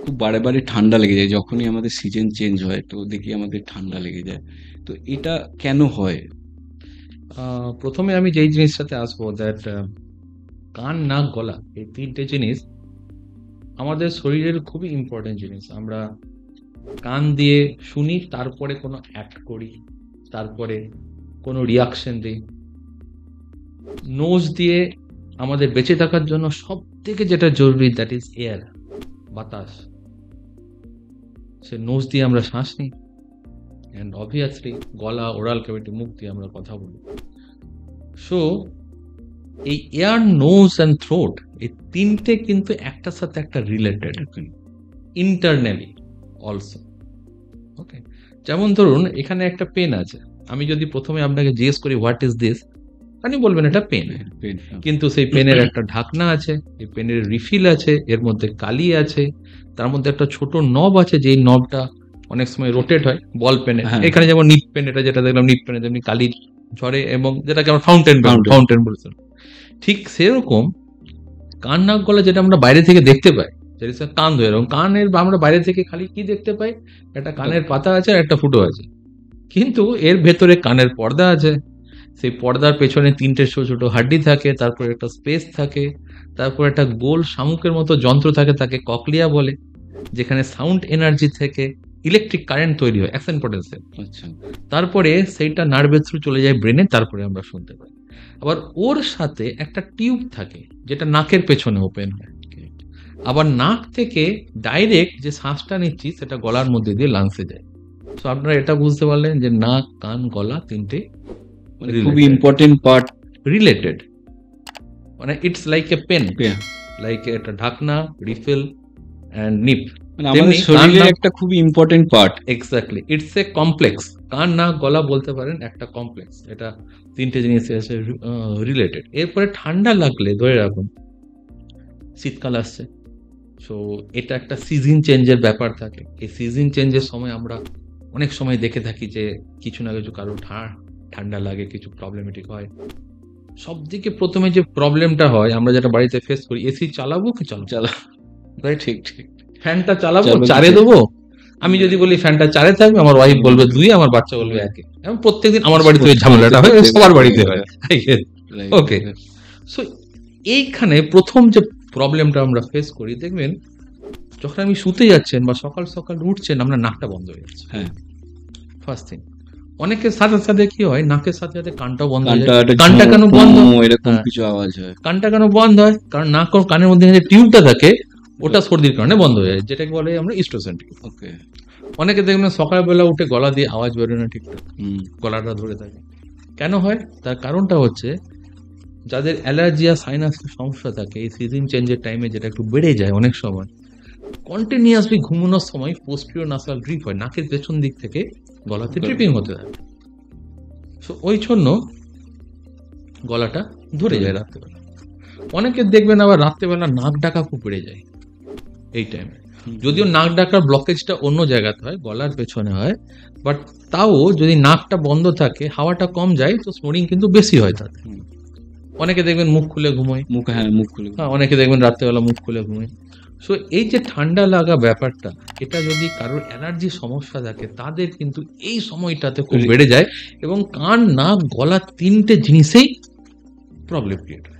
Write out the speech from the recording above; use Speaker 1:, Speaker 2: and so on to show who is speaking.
Speaker 1: খুব বারে বারে ঠান্ডা লেগে যায় যখনই আমাদের সিজন চেঞ্জ হয়, তো দেখি আমাদের ঠান্ডা লেগে যায়। তো এটা কেন হয়?
Speaker 2: প্রথমে আমি যেই জিনিসটাতে আসবো দ্যাট কান নাক গলা এই তিনটে জিনিস আমাদের শরীরের খুবই ইম্পর্টেন্ট জিনিস। আমরা কান দিয়ে শুনি, তারপরে কোনো অ্যাক্ট করি, তারপরে কোনো রিয়াকশন দিই। নোজ দিয়ে আমাদের বেঁচে থাকার জন্য সব থেকে যেটা জরুরি, দ্যাট ইজ এয়ার, বাতাস। সে নোজ দিয়ে আমরা শ্বাস নিই, অ্যান্ড অবভিয়াসলি গলা, ওরাল ক্যাভিটি, মুখ দিয়ে আমরা কথা বলি। সো এই এয়ার, নোজ অ্যান্ড থ্রোট এই তিনটে কিন্তু একটার সাথে একটা রিলেটেড ইন্টারনালি অলসো। ওকে, যেমন ধরুন এখানে একটা পেন আছে, আমি যদি প্রথমে আপনাকে জিজ্ঞেস করি হোয়াট ইজ দিস, আপনি বলবেন এটা পেন।
Speaker 1: পেন।
Speaker 2: কিন্তু সেই পেনের একটা ঢাকনা আছে, এই পেনের রিফিল আছে, এর মধ্যে কালি আছে, তার মধ্যে একটা ছোট নব আছে, যেই নবটা অনেক সময় রোটেট হয় বল পেনে।
Speaker 1: হ্যাঁ।
Speaker 2: এখানে যেমন নিপ পেন, এটা যেটা দেখলাম নিপ পেনে, যেমনি কালি ঝরে, এবং যেটাকে আমরা ফাউন্টেন
Speaker 1: Fountain.
Speaker 2: ফাউন্টেন বলছি। ঠিক সেরকম কান নাক গলা যেটা আমরা বাইরে থেকে দেখতে পাই, যেটা কান ধরে, এবং কানের আমরা বাইরে থেকে খালি কি দেখতে পাই, একটা কানের পাতা আছে আর একটা ফুটো আছে, কিন্তু এর ভেতরে কানের পর্দা আছে। সেই পর্দার পেছনে তিনটে ছোট ছোট হাড্ডি থাকে, তারপর একটা স্পেস থাকে, তারপর একটা গোল শামুকের মতো যন্ত্র থাকে, তাকে ককলিয়া বলে, যেখানে সাউন্ড এনার্জি থেকে ইলেকট্রিক কারেন্ট তৈরি হয় অ্যাকশন পটেন্সিয়াল।
Speaker 1: আচ্ছা।
Speaker 2: তারপরে সেইটা নার্ভের থ্রু চলে যায় ব্রেনে, তারপরে আমরা শুনতে পাই। আবার ওর সাথে একটা টিউব থাকে যেটা নাকের পেছনে ওপেন হয়। আবার নাক থেকে ডাইরেক্ট যে শ্বাসটা নিচ্ছি সেটা গলার মধ্যে দিয়ে লাংসে যায়। তো আপনারা এটা বুঝতে পারলেন যে নাক, কান, গলা তিনটে
Speaker 1: মানে খুবই ইম্পর্টেন্ট পার্ট।
Speaker 2: রিলেটেড, মানে it's like a pen,
Speaker 1: pen.
Speaker 2: Like একটা ঢাকনা, রিফিল অ্যান্ড নিপ।
Speaker 1: মানে আমাদের শরীরের একটা খুবই important part.
Speaker 2: Exactly, it's a complex. কান নাক গলা বলতে পারেন একটা কমপ্লেক্স, এটা তিনটে জিনিস আছে রিলেটেড। এরপরে ঠান্ডা লাগলে ধরে রাখুন শীতকাল আসছে, সো এটা একটা সিজন চেঞ্জের ব্যাপার থাকে। এই সিজন চেঞ্জের সময় আমরা অনেক সময় দেখে থাকি যে কিছু না কিছু কারো ঠান্ডা লাগে, কিছু প্রবলেমেটিক হয়। সব থেকে প্রথমে যে প্রবলেমটা হয়, আমরা যেটা বাড়িতে ফেস করি, এসি চালাবো কি চালাবো, রাইট?
Speaker 1: ঠিক ঠিক।
Speaker 2: ফ্যানটা চালাবো,
Speaker 1: চালাবো কি
Speaker 2: চারে
Speaker 1: চালাবো?
Speaker 2: দেবো। আমি যদি বলি ফ্যানটা চারে থাকবে, আমার ওয়াইফ বলবে দুই, আমার বাচ্চা বলবে একে। এবং প্রত্যেকদিন আমার বাড়িতে ওই ঝামেলাটা হয়, সবার বাড়িতে হয়। ওকে, সো এইখানে প্রথম যে প্রবলেমটা আমরা ফেস করি, দেখবেন যখন আমি শুতে যাচ্ছেন বা সকাল সকাল উঠছেন, আমরা নাকটা বন্ধ হয়ে যাচ্ছে।
Speaker 1: হ্যাঁ,
Speaker 2: ফার্স্ট থিং। অনেকের সাথে সাথে কি হয়, নাকের সাথে সাথে কানটাও বন্ধ হয়ে যায়।
Speaker 1: কানটা একটা
Speaker 2: কানটা কেন বন্ধ?
Speaker 1: এরকম
Speaker 2: হ্যাঁ,
Speaker 1: কিছু আওয়াজ হয়।
Speaker 2: কানটা কেন বন্ধ হয়? কারণ নাক ও কানের মধ্যে যে টিউবটা থাকে ওটা সর্দির কারণে বন্ধ হয়ে যায়, যেটাকে বলে আমরা ইস্টোসেন্ট্রিক।
Speaker 1: ওকে।
Speaker 2: অনেকে দেখবেন সকালবেলা উঠে গলা দিয়ে আওয়াজ বেরোয় না ঠিকঠাক, গলাটা ধরে থাকে। কেন হয়? তার কারণটা হচ্ছে যাদের অ্যালার্জি আর সাইনাসের সমস্যা থাকে, এই সিজন চেঞ্জের টাইমে যেটা একটু বেড়ে যায় অনেক সময়, কন্টিনিউয়াসলি ঘুমানোর সময় পোস্টিরিয়র নাসাল ড্রিপ হয়, নাকের পেছন দিক থেকে গলাতে ড্রিপিং হতে থাকে। সো ওই জন্য গলাটা ধরে যায় রাত্রেবেলা। অনেকে দেখবেন আবার রাত্রেবেলা নাক ডাকা খুব বেড়ে যায় এই টাইমে। যদিও নাক ডাকার ব্লকেজটা অন্য জায়গাতে হয়, গলার পেছনে হয়, বাট তাও যদি নাকটা বন্ধ থাকে, হাওয়াটা কম যায়, তো স্নোরিং কিন্তু বেশি হয় তাদের। অনেকে দেখবেন মুখ খুলে ঘুমোয়,
Speaker 1: মুখ খুলে।
Speaker 2: হ্যাঁ, অনেকে দেখবেন রাত্রেবেলা মুখ খুলে ঘুমোয়। সো এই যে ঠান্ডা লাগা ব্যাপারটা, এটা যদি কারোর অ্যালার্জির সমস্যা থাকে, তাদের কিন্তু এই সময়টাতে খুব বেড়ে যায়, এবং কান নাক গলা তিনটে জিনিসেই প্রবলেম ক্রিয়েট হয়।